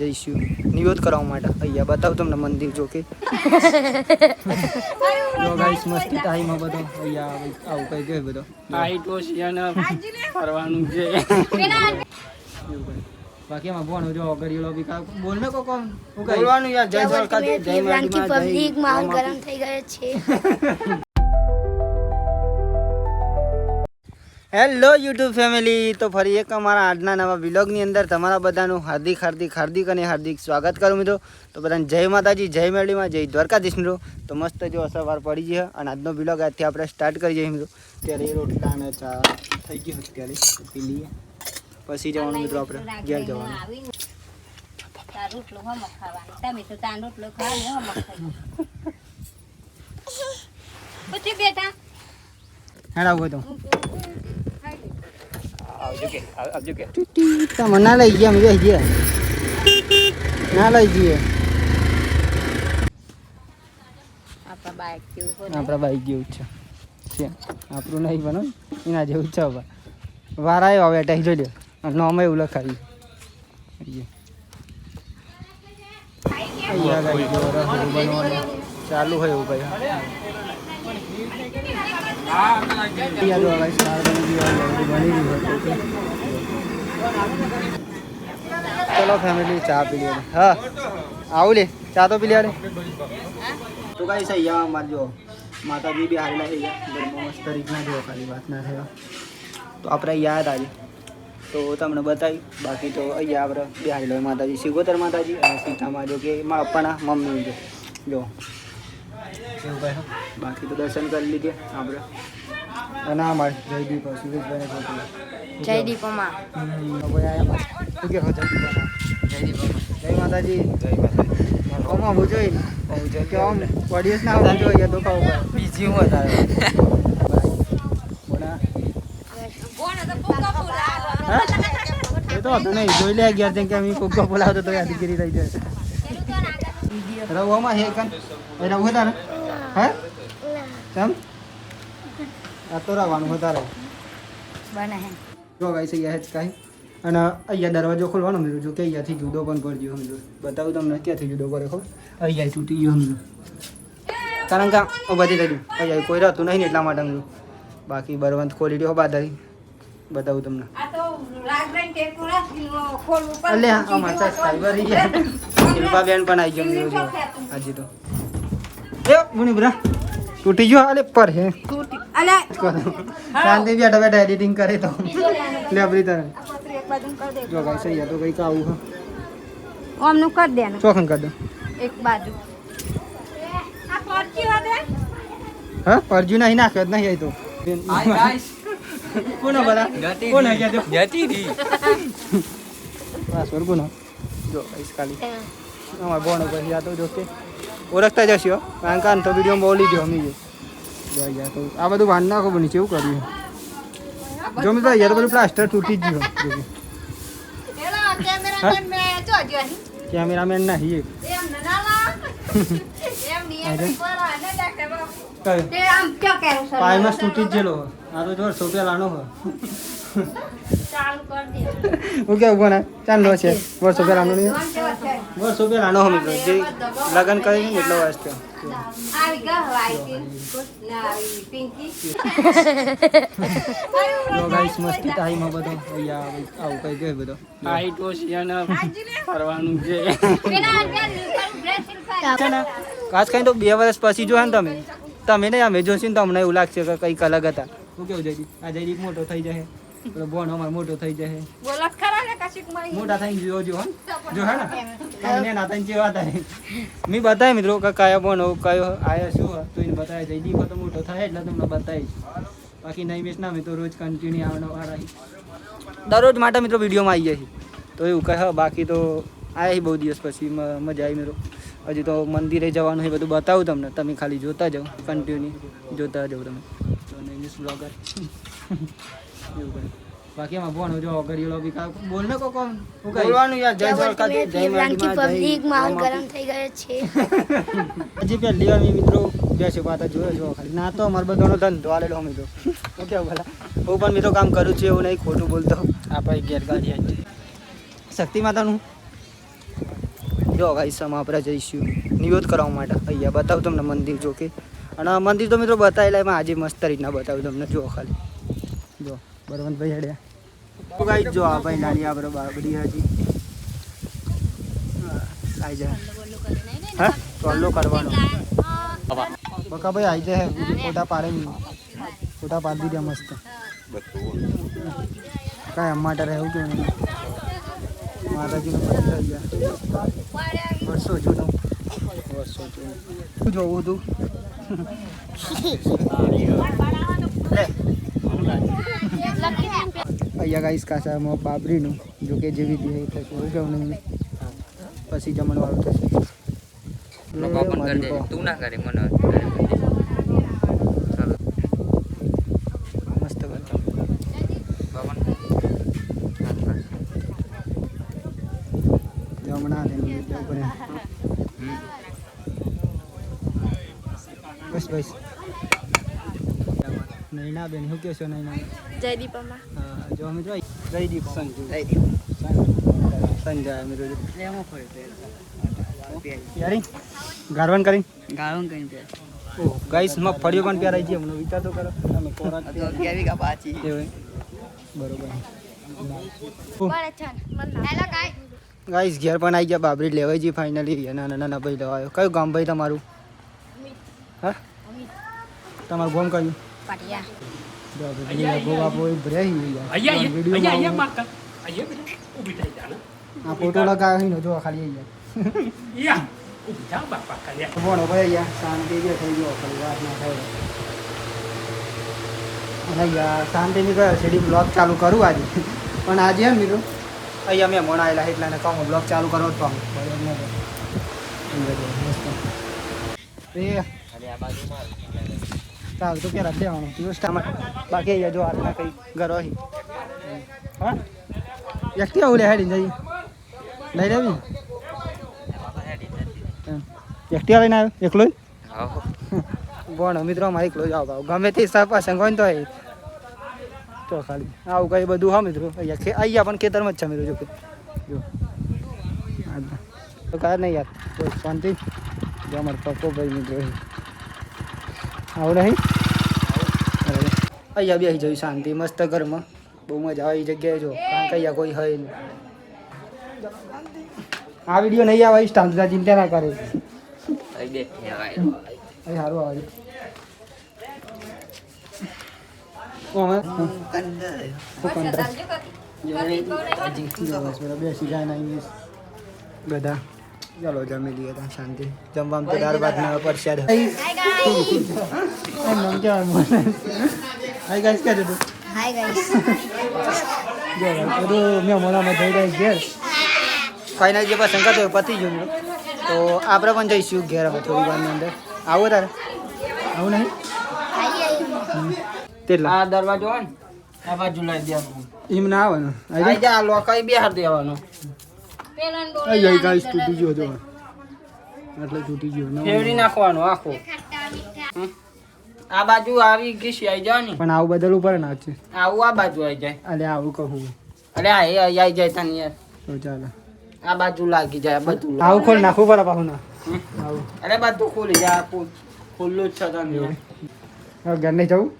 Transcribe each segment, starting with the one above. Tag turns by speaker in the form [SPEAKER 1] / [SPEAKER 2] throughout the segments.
[SPEAKER 1] જઈશું નિવેદ કરવા માટે. અહીંયા બતાવું તમને મંદિર જો કે ગાઈસ મસ્તી ટાઈમ બધો અહીંયા આવું કઈ ગયો બધો
[SPEAKER 2] હાઈટ ઓશિયાના ફરવાનું છે.
[SPEAKER 1] બાકી એમાં ભણો જો ગરીલો બી બોલ ને કોમ
[SPEAKER 2] બોલવાનું યાર. જય દ્વારકાધીશ, જય
[SPEAKER 3] રાંકી પબ્લિક માહોલ ગરમ થઈ ગયો છે.
[SPEAKER 1] હેલો યુટ્યુબ ફેમિલી, તો ફરી એક અમારા આજના નવા વ્લોગની અંદર તમારા બધાનું હાર્દિક સ્વાગત કરું મિત્રો. તો બધાને જય માતાજી, જય મેરડીમાં, જય દ્વારકાધીશ મિત્રો. તો મસ્ત જો સવાર પડી છે અને આજનો વ્લોગ આજથી આપણે સ્ટાર્ટ કરી જઈએ મિત્રો. ત્યારે રોટલા અને ચા થઈ ગયું ત્યારે પી લઈએ, પછી જવાનું મિત્રો આપણે ઘેર જવાનું. હેડા હોય તો આવજો કે તમે ના લઈ ગયા અમે ગયા ના લઈ જઈએ. આપણા બાઈક જેવું જ છે, આપણું નહીં બનો એના જેવું જ છે. હવે વાર આવ્યો હવે ટાઈ જોઈ લો, નોમ એવું લખાવી ચાલુ હોય એવું ભાઈ. ચલો ફેમિલી ચા પી લે. હા આવું લે ચા તો પી લે. તો કઈ છે અહીંયા અમારે જો માતાજી બી હારેલા થઈ ગયા ઘરમાં મસ્ત રીતના જો ખાલી વાત ના થયો તો આપણે યાદ આજે તો તમને બતાવી. બાકી તો અહીંયા આપણે બી હારેલા માતાજી શિગોતર માતાજી અને સીતામાં જો કે મારા પપ્પાના મમ્મી જો એવું કહે. બાકી તો દર્શન કરી લીધે આપણે. અને અમારે જયદીપ સુરેશભાઈ
[SPEAKER 3] જયદીપમાં
[SPEAKER 1] જય માતાજી. આમ આવું જોઈ કે આમ પડીશ ના આવવું જોઈએ તો ખાવું પડે. બીજી હું વધારે એ તો હતું નહીં જોઈ લે ગયા છે કે અમે કોકો બોલાવતો તો યાદગીરી રહી જાય. રવામાં હે કન એ રહું તારે હે કેમ આ તો રહેવાનું વધારે
[SPEAKER 3] બને હે
[SPEAKER 1] જો ગાઈસ અહીંયા જ કાંઈ. અને અહીંયા દરવાજો ખોલવાનો મિત્રો જો કે અહીંયાથી જુદો પણ કરજો સમજો. બતાવું તમને ક્યાંથી જુદો કરે ખબર. અહીંયા તૂટી ગયો સમજો કારણ કે બધી રહ્યું અહીંયા કોઈ રહેતું નહીં ને એટલા માટે સમજો. બાકી બરવંત ખોલી રહ્યો બાદારી બતાવું તમને. એટલે અમારે સબસ્ક્રાઈબર શિલ્પાબેન પણ આવી ગયો મિત્રો આજે તો એ મુની બરા તૂટી ગયો. અલે પર હે શાંતિ બેઠા બેઠા એડિટિંગ કરે તો લેબરી તરફ જો ગાઈસ અહીંયા તો કંઈક આવું હે
[SPEAKER 3] ઓમનું કરી દેનું
[SPEAKER 1] ચોખન કરી દો
[SPEAKER 3] એક બાજુ. આ પરચી વાદે
[SPEAKER 1] હા પરજુ નહીં નાખ્યો જ નહીં તો કોનો બરા કોનો ગયા જો
[SPEAKER 2] જતી રી
[SPEAKER 1] પાસવર્ડ કોનો જો ગાઈસ ખાલી અમાર બોન ઉપર આ તો જો કે ઓળખતા જશો કારણ કે તો વિડીયો બોલી દો અમે જો અહીંયા તો આ બધું વાન નાખો બની કેવું કર્યું જો મિત્રો યાર બધું પ્લાસ્ટર તૂટી જ ગયું. કેમેરામેન નહીં પાયમાં તૂટી જ ગયેલો. આ તો જો ₹100 નો હું કેવું કોને ચાંદલો છે વર્ષો પહેલાનો નહીં વર્ષો પહેલાનો મિત્રો જે લગ્ન કરી ને એટલો વર્ષ થયો. મસ્તી ટાઈમ બધો અહીંયા આવું કઈ ગયો બધો
[SPEAKER 2] હાઈટ ઓશિયાના ફરવાનું છે.
[SPEAKER 1] ખાસ કરીને તો 2 વર્ષ પછી જો ને તમે નહીં અમે જોશો ને તો અમને એવું લાગશે કે કંઈક અલગ હતા. શું કેવું જયદીપ? આ જયદીપ મોટો થઈ જશે, બોન અમાર મોટો થઈ જશે. મોટા થઈને જોજો જો હે ને ના થઈને જેવા થાય મેં બતાય મિત્રો કે કયા બોન કયો આયા શું તો એને બતાવે. જયદીપ તો મોટો થાય એટલે તમને બતાવીશ. બાકી નહીં મિસ ના મિત્રો રોજ કન્ટિન્યુ આવવાનો વાર આવી દરરોજ માટે મિત્રો વિડીયોમાં આવી જાય તો એવું કહે. બાકી તો આવ્યા બહુ દિવસ પછી મજા આવી મિત્રો. હજુ તો મંદિરે જવાનું એ બધું બતાવું તમને, તમે ખાલી જોતા જાઓ, કન્ટિન્યુ જોતા જાઓ તમે તો ઇંગ્લિશ બ્લોગર એવું કરે. બાકી એમાં ભણો જો ગરીલો બી બોલ ને કોમ
[SPEAKER 2] બોલવાનું યાર. જય દ્વારકાધીશ, જય
[SPEAKER 3] રાંકી પબ્લિક માહોલ ગરમ થઈ ગયો છે.
[SPEAKER 1] હજી પહેલી વાર મિત્રો બેસ્યો પાતા જોયો છો ખાલી ના તો અમારો બધાનો ધંધો આલેલો અમે તો હું કેવું ભલા હું પણ મિત્રો કામ કરું છું એવું નહીં ખોટું બોલતો. આ ભાઈ ગેરગાડી શક્તિ માતાનું જો ગાઈસ આપણે જઈશું નિવેદ કરવા માટે અહીંયા બતાવું તમને મંદિર જો કે અને મંદિર તો મિત્રો બતાવેલા એમાં આજે મસ્ત રીતના બતાવ્યું તમને જો ખાલી જો બળવંતભાઈ હેડ્યા તો ગાઈસ જો આ ભાઈ નાની આપણે બધી હજી આવી જાય હા ચોલ્લો કરવાનો બકા ભાઈ આવી જાય ફોટા પાડે નહીં ફોટા પાડી દીધા મસ્ત કાંઈ એમ માટે રહેવું કેવું નહીં માતાજીનું મંદિર થઈ ગયા વર્ષો જૂનું શું જોવું હતું અહીંયા ગાઈસ કાસામાં બાબરીનું જો કે જેવી દે થશે કેવું નહીં પછી જમણવાળું થશે
[SPEAKER 4] તું ના કરે મને
[SPEAKER 1] મસ્ત કરતા જમણા ને બસ બસ નૈના બેન શું કહેશો નૈના
[SPEAKER 3] જયદીપ અમ્મા
[SPEAKER 1] હા જો મિત્રો જયદીપ સંજય મિત્રો યારી ગારવન કરી ઓહ ગાઈસ મગફળીઓ પણ પ્યારાઈ છે હમણાં વિચાર તો કરો તમે કોરા કેવી કા પાછી બરોબર ગાઈસ ઘેર પણ આવી ગયા બાબરી લેવાઈ છે ફાઇનલી નાના નાના ભાઈ લેવાયો કયું ગામ ભાઈ તમારું હા તમારું ગામ કયું આ ફોટો લગાવી જો ખાલી ભણો ભાઈ અહીંયા શાંતિ જે થઈ ગયો ખાલી વાત ના થાય અને અહીંયા શાંતિની કયો સીડી બ્લોગ ચાલુ કરું આજે પણ આજે એમ મિત્રો અહીંયા મેં મણાયેલા એટલા ને કહું બ્લોગ ચાલુ કરો તો ચાલ તો ક્યારે દેવાનું દિવસમાં બાકી અહીંયા જો આટલા કંઈ ઘરો હા એકટી આવું લે હેડી જઈ લઈ લેવી એકટી લઈને આવ્યો એકલો ભણો મિત્રો અમારે એકલો જ આવો ગમે તે પસંદ હોય ને તો ખાલી આવું કંઈ બધું હા મિત્રો અહીંયા પણ ખેતરમાં જ છે મિત્રો જો જો તો કાંઈ નહીં યાર તો શાંતિ જો અમારે પપ્પો ભાઈ મિત્રો આવું નહીં અહીંયા બેસી જયું શાંતિ મસ્ત ઘરમાં બહુ મજા આવે એ જગ્યાએ જો કારણ કે અહીંયા કોઈ હોય નહીં આ વિડીયો નહીં આવે સ્ટાન્સ ચિંતા ના કરે સારું આવે બેસી જાય નહીં બધા ચાલો જમી લઈએ ત્યાં શાંતિ જમવામાં તો દાળ ભાત ના પરસાદ હાય ગાઈસ કે તું
[SPEAKER 3] હાય ગાઈસ
[SPEAKER 1] જો મેં મોલામાં જઈ રહી ઘેર ફાઇનલ જે પસંદ કરતો પતી ગયું તો આપણે પણ જઈશું ઘેર હવે થોડી વારની અંદર આવો તારે આવું નહીં તેટલા
[SPEAKER 2] આ દરવાજો હોય ને આ બાજુ લઈ દેવાનું
[SPEAKER 1] એમ ના આવે ને
[SPEAKER 2] આઈ જા આ લોકાઈ બેહાર દેવાનો
[SPEAKER 1] અહીં ગાઈસ તૂટી ગયો જો એટલે તૂટી ગયો
[SPEAKER 2] ફેવડી નાખવાનો આખો આ બાજુ આવી ઘીસી આવી જાય ને
[SPEAKER 1] પણ આવું બદલવું પડે ને છે
[SPEAKER 2] આવું આ બાજુ આવી જાય
[SPEAKER 1] અલે આવું કહું
[SPEAKER 2] અરે આ એ આવી જાય તને યાર
[SPEAKER 1] તો ચાલે
[SPEAKER 2] આ બાજુ લાગી જાય બધું
[SPEAKER 1] આવું ખોલ નાખવું પડે પાછું ના આવું
[SPEAKER 2] અરે બધું ખુલી જાય ખુલ્લું જ છે તને
[SPEAKER 1] હવે ઘર નહીં જવું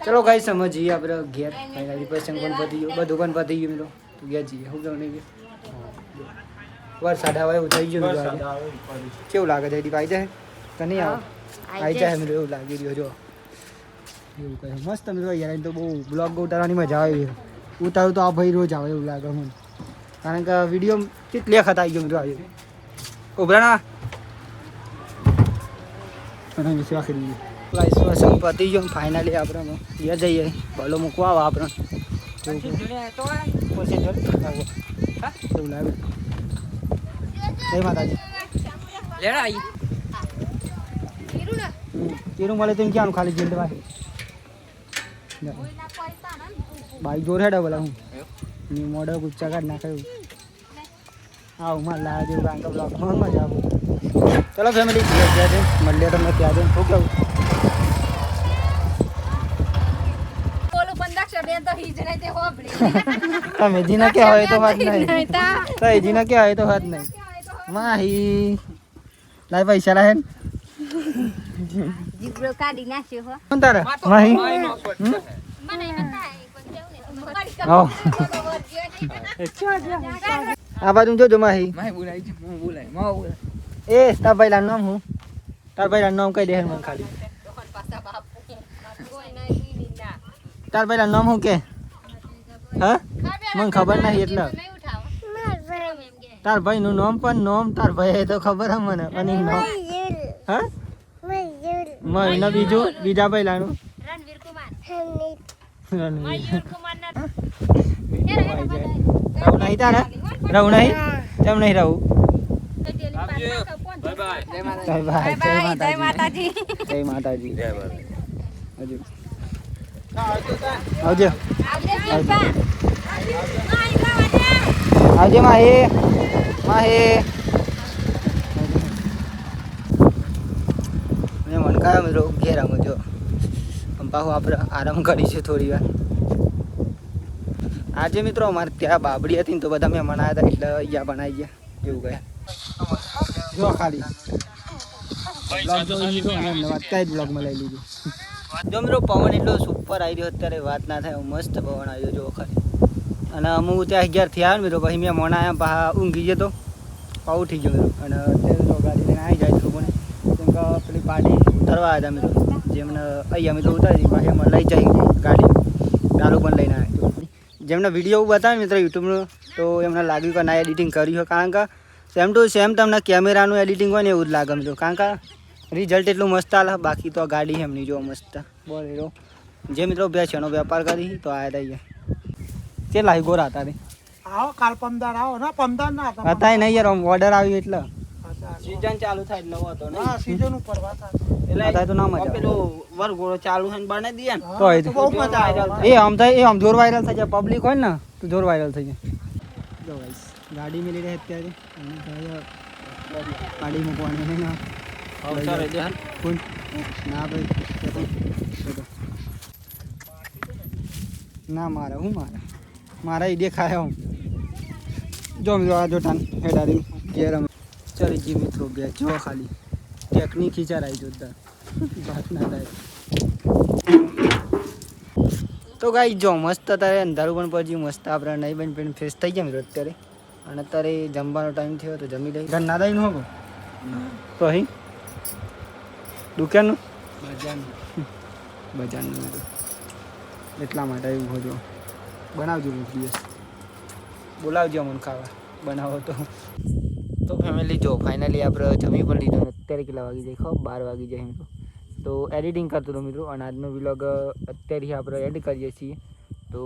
[SPEAKER 1] ચલો ગાઈસ સમજીએ આપણે ઘેર ફાઇનલી પસંદ પણ પતી ગયું બધું પણ પતી ગયું મિત્રો તો ઘેર જઈએ શું કહું નહીં વરસાદ આવે એવું થઈ ગયું કેવું લાગે છે દીપ આવી જાય કે નહીં આવે આવી જાય મિત્રો એવું લાગી રહ્યો જો એવું કહે મસ્ત મિત્રો યાર તો બહુ બ્લોગ ઉતારવાની મજા આવે ઉતારું તો આ ભાઈ રોજ આવે એવું લાગે મને કારણ કે વિડીયો કેટલી વખત આવી ગયો મિત્રો આજે ઉભરાણા અને વિશે આખી ગાઈસ વસંગ પતી ગયો ફાઇનલી આપણે એ જઈએ ભલો મૂકવા આવે આપણે એવું લાગે જય માતાજી કેરું મળે તેમ ક્યાંનું ખાલી જિંદ ભાઈ બાઈક જોર હેડા બોલા હું ની મોડલ ગુચ્ચા કાઢ નાખ્યું આવું મારે લાયા જેવું કારણ કે બ્લોગમાં મજા આવું ચલો ફેમિલી ત્યાં છે મળીએ તમને ત્યાં જઈને શું કહું તમે જીના કે હોય તો વાત નહીં તો જીના કે હોય તો વાત નહીં માહી લાય પૈસા લાય
[SPEAKER 3] જીબ્રો કાઢી નાખ્યો હો
[SPEAKER 1] કોણ તારે માહી
[SPEAKER 3] મને નતા
[SPEAKER 1] આવો આ બાજુ જોજો માહી એ તાર ભાઈ નામ હું તાર ભાઈ નામ કઈ દે મને ખાલી તાર ભાઈ નામ હું કે હા મને ખબર નહીં એટલે તાર ભાઈ નું નામ પણ નામ તાર ભાઈ તો ખબર હે મને અને નામ હા મયુર બીજું બીજા ભાઈ લાનું
[SPEAKER 3] રણવીર કુમાર
[SPEAKER 1] રણવીર
[SPEAKER 3] મયુર કુમાર ના
[SPEAKER 1] રહું નહીં તારા રહું નહીં કેમ નહીં રહું બાય બાય જય માતાજી જય માતાજી હજુ આવજો આવજો માહી માહી મેં મન કાયો મિત્રો ઘેર આવું જો પાછું આપણે આરામ કરીશું થોડી વાર આજે મિત્રો અમારે ત્યાં બાબડી હતી ને તો બધા મેં મનાયા હતા એટલે અહીંયા બનાવી ગયા એવું ગયા જો ખાલી બ્લોગમાં લઈ લીધું જો મિત્રો પવન એટલો સુપર આવી રહ્યો અત્યારે વાત ના થાય મસ્ત પવન આવ્યો જો ખાલી અને અમુક ત્યાં 11 થયા મિત્રો પછી મેં મનાયા પાછા ઊંઘી ગયો તો પાછું ઉઠી ગયો મિત્રો અને અત્યારે તો ગાડી લઈને આવી જાય લોકોને કેમ કે પેલી પાર્ટી ઉતરવા હતા મિત્રો જેમને અહીંયા મિત્રો ઉતારી પાછી એમાં લઈ જાય ગાડી ચાલુ પણ લઈને આવ્યા જેમને વિડીયો બતાવે મિત્રો યુટ્યુબનો તો એમને લાગ્યું કે ના એડિટિંગ કર્યું હોય કારણ કે સેમ ટુ સેમ તમને કેમેરાનું એડિટિંગ હોય ને એવું જ લાગે મિત્રો કારણ કે રિઝલ્ટ એટલું મસ્ત આવે બાકી તો ગાડી એમની જો મસ્ત બોલ હીરો જે મિત્રો બે છેનો વેપાર કરી તો આવ્યા હતા અહીંયા કે લાવી ગોરા હતા રે
[SPEAKER 4] આવો કાલ પમદાર આવો ના પમદાર ના
[SPEAKER 1] હતા નહીં યાર ઓર્ડર આવ્યું એટલે
[SPEAKER 2] સીઝન ચાલુ થાય એટલે હતો ને
[SPEAKER 4] હા સીઝન ઉપર વાત
[SPEAKER 1] હતા તો ના મજા આવે.
[SPEAKER 2] પેલો વરઘોડો ચાલુ છે ને બનાવી દઈએ ને
[SPEAKER 1] તો
[SPEAKER 4] બહુ મજા આવે
[SPEAKER 1] એ આમ થાય એ આમ જોર વાયરલ થઈ જાય પબ્લિક હોય ને તો જોર વાયરલ થઈ જાય જો ગાઈસ ગાડી મિલી રહી અત્યારે અને ગાડી મૂકવાની નહીં ના
[SPEAKER 2] અવસર દે
[SPEAKER 1] કોણ ના ભાઈ ના મારે હું મારા એ દેખાય હું જો મિત્રો આ જોટાન હેડારી ઘેર અમે ચલી જી મિત્રો બે જો ખાલી ટેકનિક વિચારાઈ જોતા વાત ના થાય તો ગાઈ જો મસ્ત અત્યારે અંધારું પણ પછી મસ્ત આપણે નહીં બન પેન ફ્રેશ થઈ ગયા મિત્રો અત્યારે અને અત્યારે જમવાનો ટાઈમ થયો તો જમી લઈ ઘર ના દઈ નો તો અહીં દુકાનનું બજારનું મિત્રો એટલા માટે એવું હોજો બનાવજો એક દિવસ બોલાવજો અમને ખાવા બનાવો તો ફેમિલી જો ફાઇનલી આપણે જમી પણ લીધો અત્યારે કેટલા વાગી જાય ખબર 12 વાગી જાય મિત્રો તો એડિટિંગ કરતો હતો મિત્રો અને આજનો વ્લોગ અત્યારે આપણે એડ કરીએ છીએ તો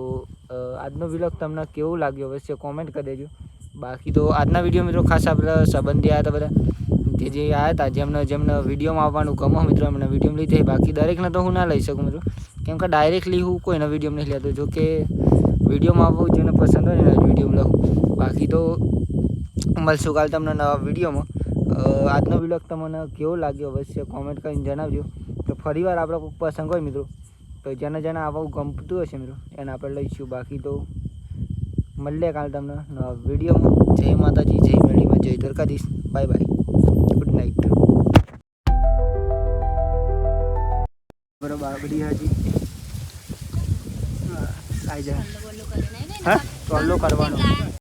[SPEAKER 1] આજનો વ્લોગ તમને કેવું લાગ્યો અવશ્ય કોમેન્ટ કરી દેજો બાકી તો આજના વિડીયો મિત્રો ખાસ આપણે સંબંધી આવ્યા હતા બધા જે આવ્યા હતા જેમને વિડીયોમાં આવવાનું ગમો મિત્રો એમને વિડીયોમાં લીધે બાકી દરેકને તો હું ના લઈ શકું મિત્રો કેમ કે ડાયરેક્ટલી હું કોઈના વિડીયોમાં નહીં લેતો જો કે વિડીયોમાં આવવું જેને પસંદ હોય ને વિડીયોમાં લઉં બાકી તો મળશું કાલે તમને નવા વિડીયોમાં આજનો વિડીયો તમને કેવો લાગ્યો અવશ્ય કોમેન્ટ કરીને જણાવજો તો ફરીવાર આપણે કોઈ પસંદ હોય મિત્રો તો જેને આવું ગમતું હશે મિત્રો એને આપણે લઈશું બાકી તો મળીએ કાલે તમને નવા વિડીયોમાં જય માતાજી જય મેળીમાં જય Dwarkadhish bye bye good night બરોબર બધી હાજી આવી જાય હા ચોલ્લો કરવાનો